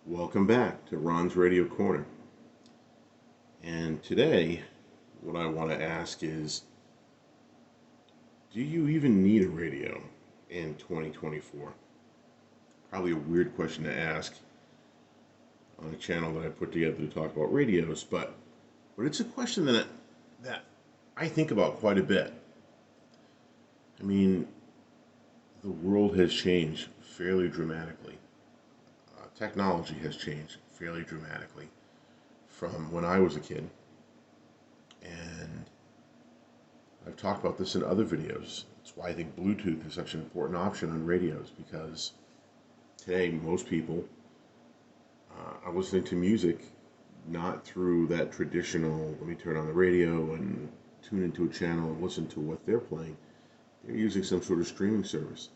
Welcome back to Ron's Radio Corner. And today, what I want to ask is, do you even need a radio in 2024? Probably a weird question to ask on a channel that I put together to talk about radios, but it's a question that I think about quite a bit. I mean, the world has changed fairly dramatically. Technology has changed fairly dramatically from when I was a kid. And I've talked about this in other videos. That's why I think Bluetooth is such an important option on radios, because today most people are listening to music not through that traditional, let me turn on the radio and tune into a channel and listen to what they're playing. They're using some sort of streaming service.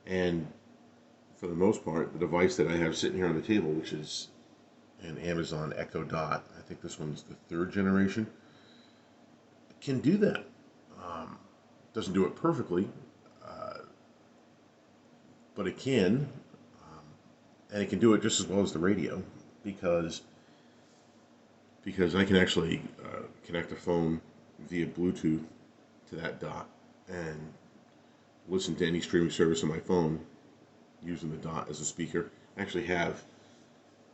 And for the most part, the device that I have sitting here on the table, which is an Amazon Echo Dot, I think this one's the third generation, can do that. Doesn't do it perfectly, uh, but it can, um, and it can do it just as well as the radio because I can actually connect a phone via Bluetooth to that dot and listen to any streaming service on my phone using the dot as a speaker. I actually have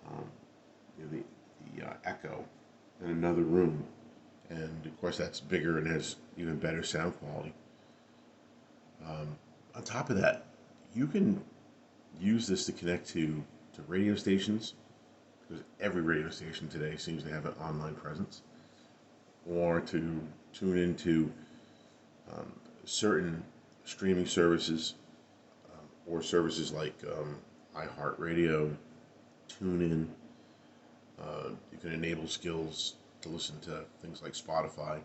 um, the Echo in another room, and of course that's bigger and has even better sound quality. On top of that, you can use this to connect to radio stations, because every radio station today seems to have an online presence, or to tune into um, certain streaming services, or services like iHeartRadio, TuneIn. You can enable skills to listen to things like Spotify.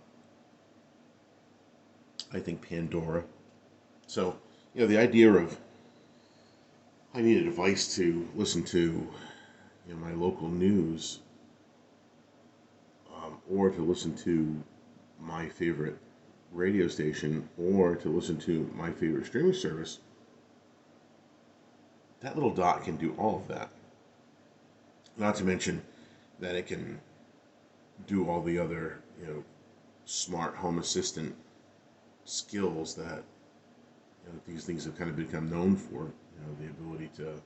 I think Pandora. So, the idea of I need a device to listen to, my local news, or to listen to my favorite radio station, or to listen to my favorite streaming service. That little dot can do all of that. Not to mention that it can do all the other, smart home assistant skills that these things have kind of become known for. The ability to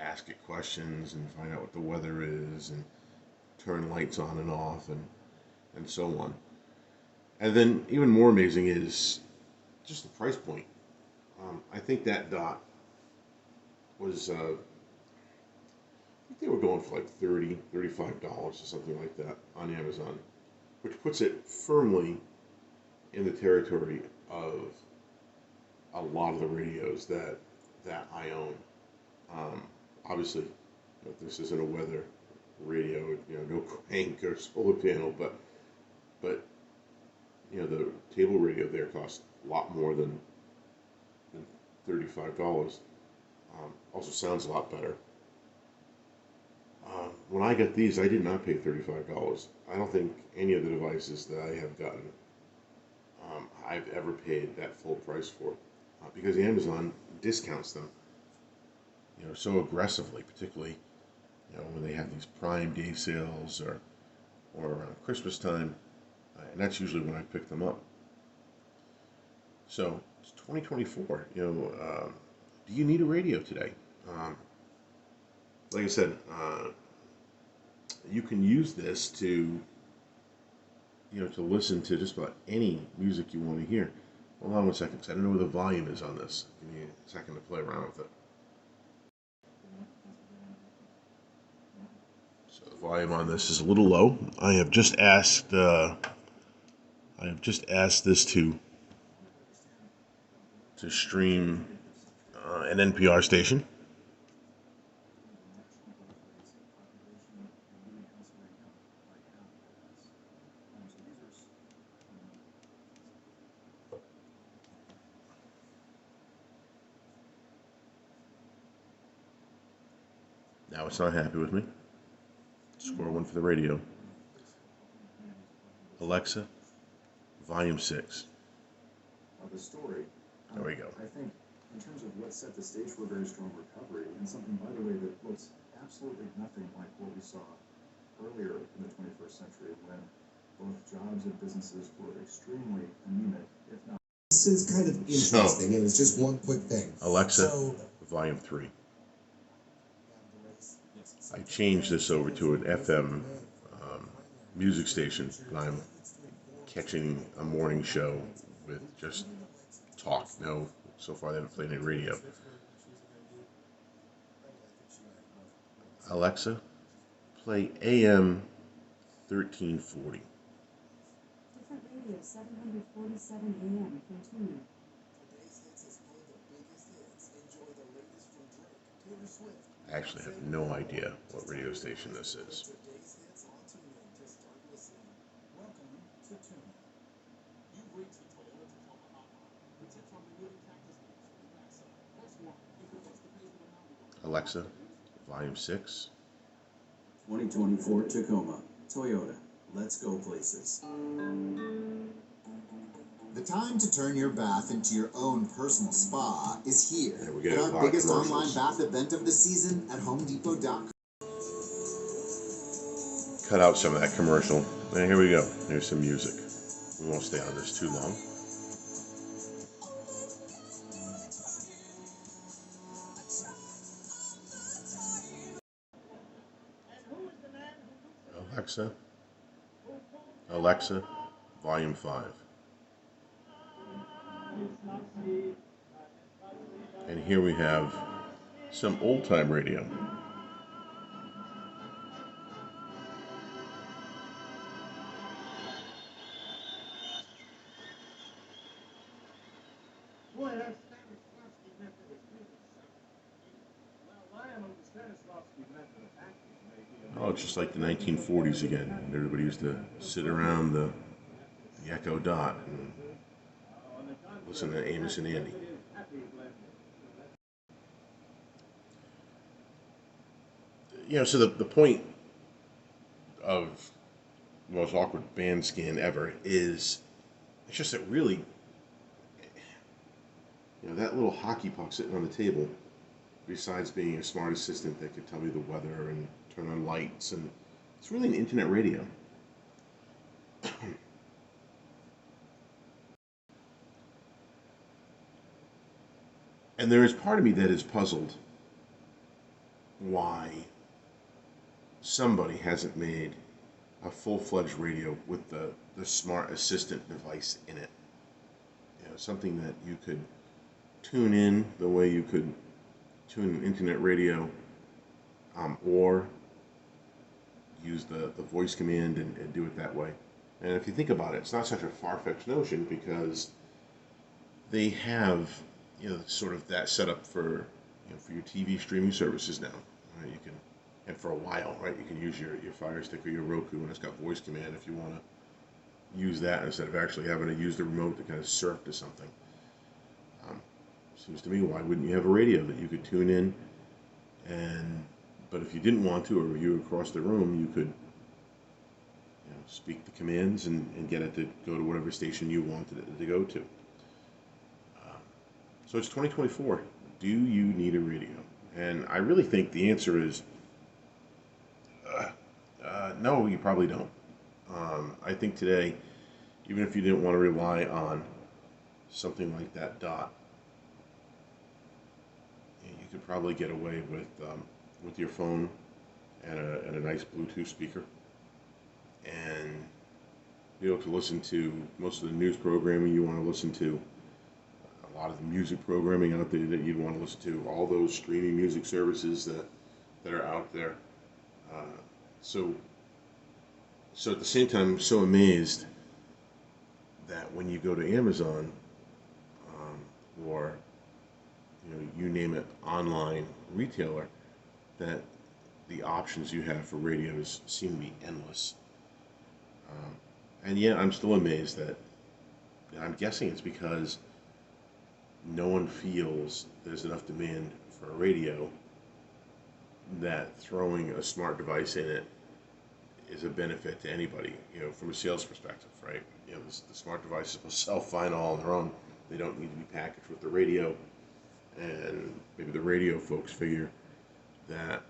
ask it questions and find out what the weather is and turn lights on and off and so on. And then even more amazing is just the price point. I think that dot was I think they were going for like $30, $35 or something like that on Amazon, which puts it firmly in the territory of a lot of the radios that I own. Um, Obviously, this isn't a weather radio, no crank or solar panel, but the table radio there costs a lot more than $35. Also sounds a lot better. When I got these, I did not pay $35. I don't think any of the devices that I have gotten I've ever paid that full price for, because Amazon discounts them, so aggressively, particularly when they have these Prime Day sales or around Christmas time, and that's usually when I pick them up. So it's 2024. Do you need a radio today? Um, like I said, you can use this to to listen to just about any music you want to hear. Hold on one second, 'cause I don't know where the volume is on this. Give me a second to play around with it. So the volume on this is a little low. I have just asked this to stream an NPR station. Now it's not happy with me. Score one for the radio. Alexa, volume 6. The story. There we go. I think in terms of what set the stage for a very strong recovery, and something, by the way, that looks absolutely nothing like what we saw earlier in the 21st century when both jobs and businesses were extremely anemic, if not. This is kind of interesting, and it's just one quick thing. Alexa, volume 3. I changed this over to an FM music station. I'm catching a morning show with just talk. No, so far they haven't played any radio. Alexa, play AM 1340. Different radio, 747 AM, continue. I actually have no idea what radio station this is. Alexa, volume 6. 2024 Tacoma, Toyota. Let's go places. The time to turn your bath into your own personal spa is here Yeah, we're getting at a lot our of biggest online commercials. bath event of the season at HomeDepot.com. Cut out some of that commercial. And here we go. Here's some music. We won't stay on this too long. Alexa, volume 5. And here we have some old time radio. Boy, that Stanislavski method is really something. Well, Lionel, the Stanislavski method of acting may be a... Oh, it's just like the 1940s again. Everybody used to sit around the Echo Dot and listen to Amos and Andy. So the point of the most awkward band scan ever is it's just that really, that little hockey puck sitting on the table, besides being a smart assistant that could tell me the weather and turn on lights, and it's really an internet radio. And there is part of me that is puzzled why somebody hasn't made a full-fledged radio with the smart assistant device in it. Something that you could tune in the way you could tune an internet radio, or use the voice command and do it that way. And if you think about it, it's not such a far-fetched notion because they have sort of that set up for your TV streaming services now. Right? You can, and for a while, right? You can use your Fire Stick or your Roku, and it's got voice command if you want to use that instead of actually having to use the remote to kind of surf to something. Seems to me, why wouldn't you have a radio that you could tune in, but if you didn't want to, or you across the room, you could speak the commands and get it to go to whatever station you wanted it to go to. So it's 2024. Do you need a radio? And I really think the answer is no, you probably don't. I think today, even if you didn't want to rely on something like that Dot, you could probably get away with your phone and a nice Bluetooth speaker, and be able to listen to most of the news programming you want to listen to, a lot of the music programming out there that you'd want to listen to, all those streaming music services that are out there. So at the same time, I'm so amazed that when you go to Amazon, or you name it, online retailer, that the options you have for radios seem to be endless. And yet I'm still amazed that I'm guessing it's because no one feels there's enough demand for a radio that throwing a smart device in it is a benefit to anybody, from a sales perspective, right? The smart devices will sell fine all on their own. They don't need to be packaged with the radio, and maybe the radio folks figure that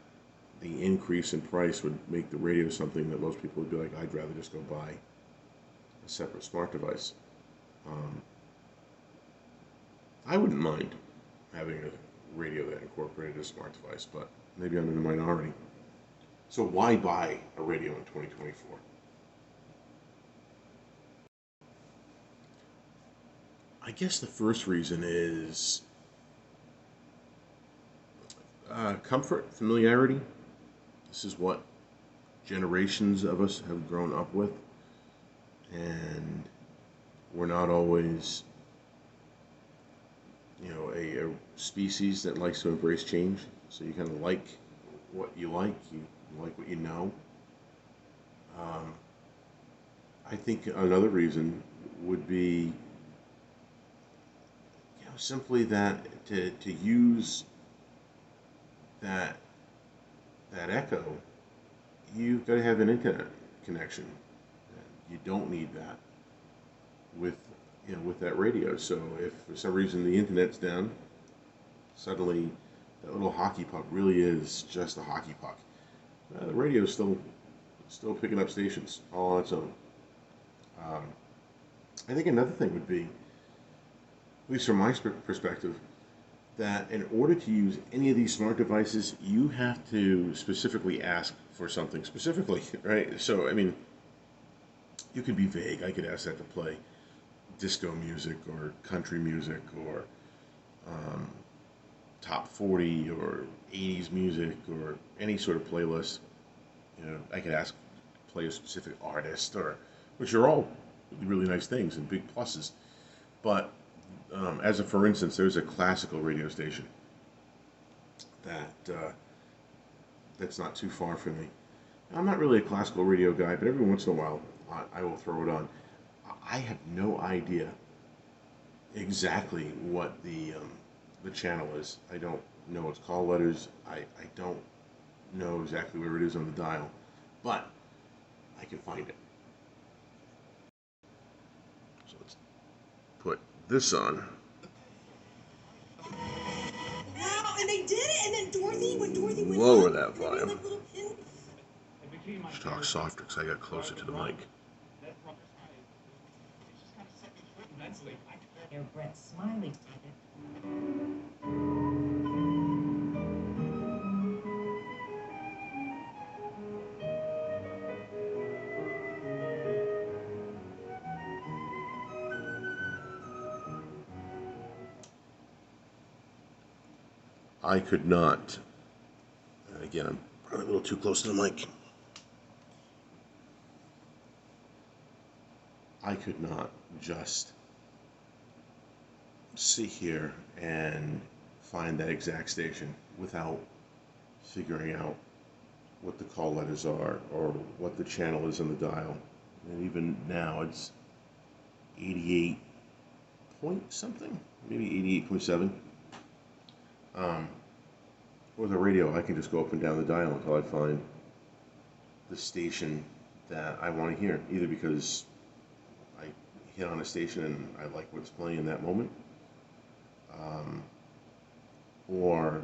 the increase in price would make the radio something that most people would be like, I'd rather just go buy a separate smart device. I wouldn't mind having a radio that incorporated a smart device, but maybe I'm in the minority. So why buy a radio in 2024? I guess the first reason is comfort, familiarity. This is what generations of us have grown up with, and we're not always, a species that likes to embrace change. So you kind of like what you like what you know. I think another reason would be, simply that to use that echo, you've got to have an internet connection. You don't need that with that radio. So if for some reason the internet's down, suddenly that little hockey puck really is just a hockey puck. The radio is still picking up stations all on its own. I think another thing would be, at least from my perspective, that in order to use any of these smart devices, you have to specifically ask for something specifically, right? So, I mean, you could be vague. I could ask that to play disco music or country music or top 40 or 80s music or any sort of playlist. I could ask to play a specific artist, which are all really nice things and big pluses. But as a for instance, there's a classical radio station that's not too far from me. I'm not really a classical radio guy, but every once in a while I will throw it on. I have no idea exactly what the channel is. I don't know its call letters. I don't know exactly where it is on the dial, but I can find it. So let's put this on. Wow, and they did it! And then when Dorothy went Lower up, that they made, volume. like, little pin. Just talk softer because I got closer to the mic. Your Brett Smiley did it. I could not, and again, I'm probably a little too close to the mic. I could not just sit here and find that exact station without figuring out what the call letters are or what the channel is on the dial. And even now it's 88 point something, maybe 88.7. With a radio, I can just go up and down the dial until I find the station that I want to hear, either because I hit on a station and I like what's playing in that moment, or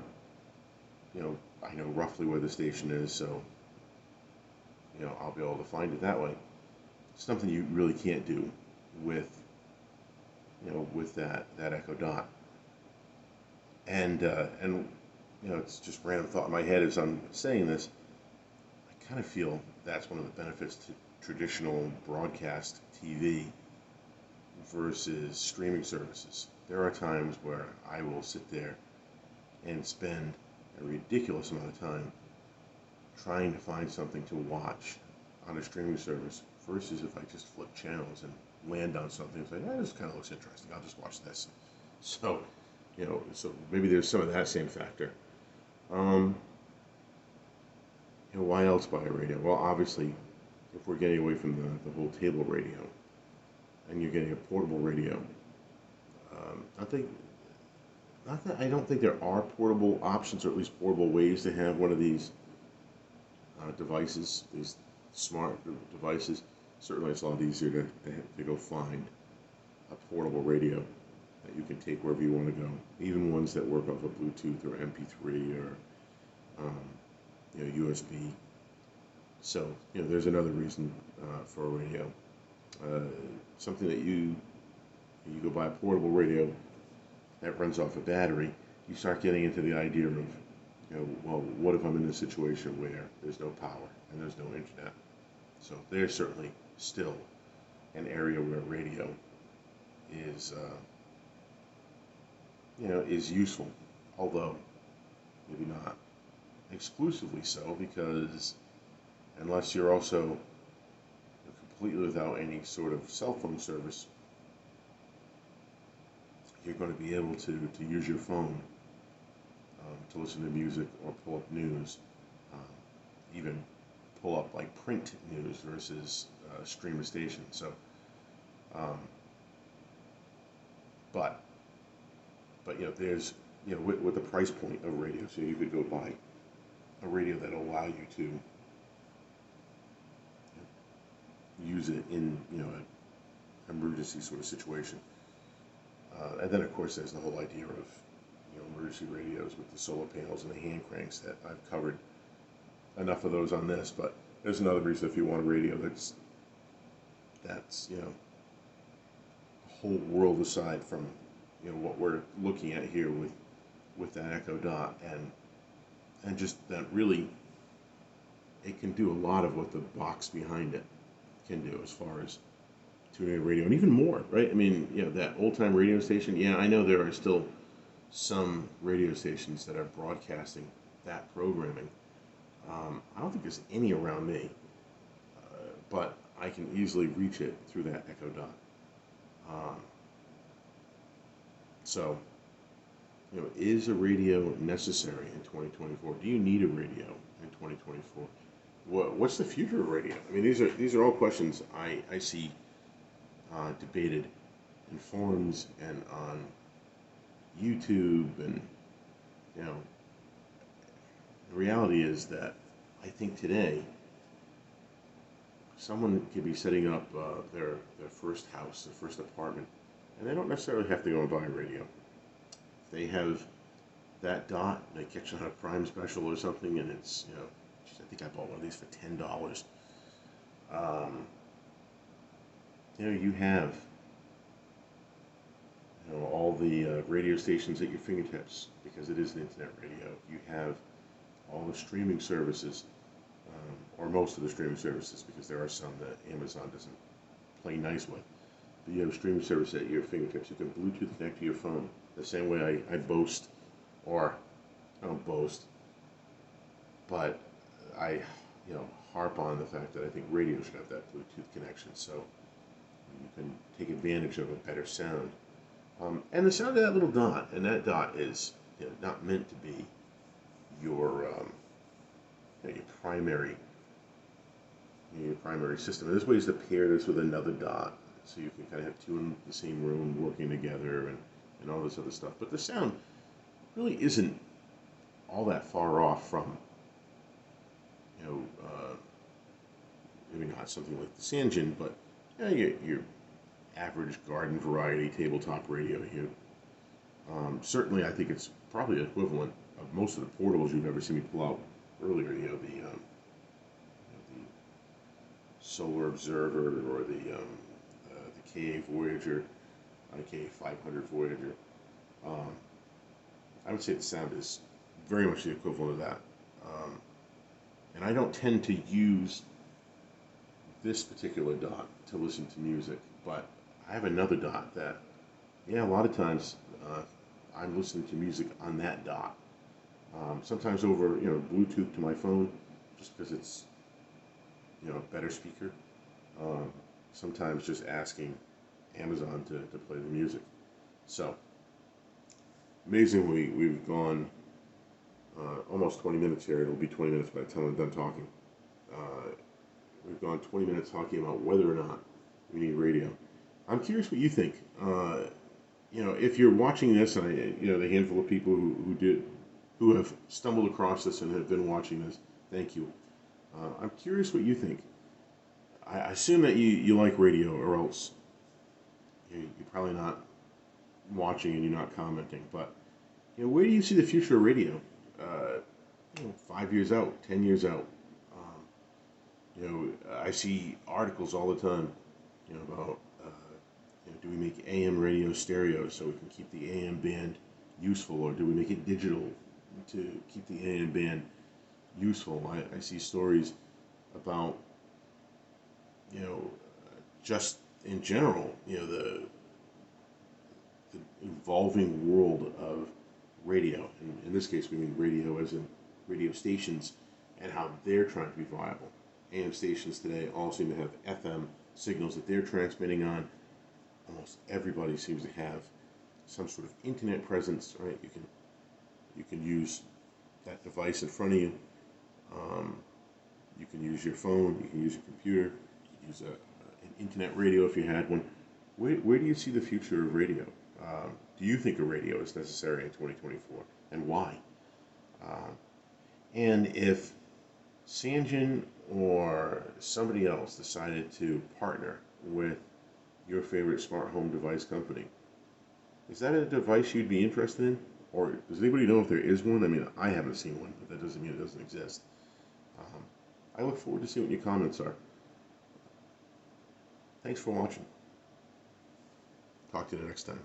I know roughly where the station is, so I'll be able to find it that way. Something you really can't do with that Echo Dot. And it's just random thought in my head as I'm saying this. I kind of feel that's one of the benefits to traditional broadcast TV versus streaming services. There are times where I will sit there and spend a ridiculous amount of time trying to find something to watch on a streaming service versus if I just flip channels and land on something and say, this kind of looks interesting, I'll just watch this. So, so maybe there's some of that same factor. Why else buy a radio? Well, obviously, if we're getting away from the whole table radio and you're getting a portable radio, I don't think there are portable options, or at least portable ways to have one of these devices, these smart devices. Certainly it's a lot easier to go find a portable radio that you can take wherever you want to go. Even ones that work off of Bluetooth or MP3 or um, USB. So there's another reason for a radio. Something that you go buy a portable radio that runs off a battery. You start getting into the idea of well, what if I'm in a situation where there's no power and there's no internet? So there's certainly still an area where radio is is useful, although maybe not exclusively so, because unless you're also completely without any sort of cell phone service, you're going to be able to use your phone to listen to music or pull up news, even pull up like print news versus stream a station. So, but there's with the price point of radio, so you could go buy a radio that'll allow you to use it in an emergency sort of situation. And then of course there's the whole idea of emergency radios with the solar panels and the hand cranks that I've covered enough of those on this. But there's another reason if you want a radio that's a whole world aside from what we're looking at here with that Echo Dot, and just that really it can do a lot of what the box behind it can do as far as tuning a radio, and even more, right? I mean, that old-time radio station, I know there are still some radio stations that are broadcasting that programming. I don't think there's any around me, but I can easily reach it through that Echo Dot. So, is a radio necessary in 2024? Do you need a radio in 2024? What's the future of radio? I mean, these are all questions I see debated in forums and on YouTube, and the reality is that I think today someone could be setting up their first house, their first apartment, and they don't necessarily have to go and buy a radio. If they have that dot, they catch it on a Prime special or something, and it's I think I bought one of these for $10. You have all the radio stations at your fingertips, because it is an internet radio. You have all the streaming services, or most of the streaming services, because there are some that Amazon doesn't play nice with. But you have streaming service at your fingertips. You can Bluetooth connect to your phone. The same way I boast, or I don't boast, but I harp on the fact that I think radio should have that Bluetooth connection, so you can take advantage of a better sound. And the sound of that little dot, and that dot is not meant to be your primary system. And there's ways to pair this with another dot, so you can kind of have two in the same room working together, and all this other stuff. But the sound really isn't all that far off from maybe not something like the Sangean, but your average garden variety tabletop radio here. Certainly, I think it's probably equivalent of most of the portables you've ever seen me pull out earlier. The Solar Observer, or the KA Voyager, KA 500 Voyager. I would say the sound is very much the equivalent of that. And I don't tend to use this particular dot to listen to music, but I have another dot that, a lot of times I'm listening to music on that dot. Sometimes over, Bluetooth to my phone, just because it's, a better speaker. Sometimes just asking Amazon to play the music. So, amazingly, we've gone almost 20 minutes here. It'll be 20 minutes by the time I'm done talking. We've gone 20 minutes talking about whether or not we need radio. I'm curious what you think. If you're watching this, and the handful of people who have stumbled across this and have been watching this, thank you. I'm curious what you think. I assume that you like radio, or else you're probably not watching and you're not commenting. But where do you see the future of radio? 5 years out, 10 years out. I see articles all the time, about do we make AM radio stereo so we can keep the AM band useful, or do we make it digital to keep the AM band useful? I see stories about, just in general, the evolving world of radio. And in this case, we mean radio as in radio stations and how they're trying to be viable. AM stations today all seem to have FM signals that they're transmitting on. Almost everybody seems to have some sort of internet presence, right? You can use that device in front of you. You can use your phone. You can use your computer. You can use an internet radio if you had one. Where do you see the future of radio? Do you think a radio is necessary in 2024, and why? And if Sangen or somebody else decided to partner with your favorite smart home device company, is that a device you'd be interested in? Or does anybody know if there is one? I mean, I haven't seen one, but that doesn't mean it doesn't exist. I look forward to seeing what your comments are. Thanks for watching. Talk to you next time.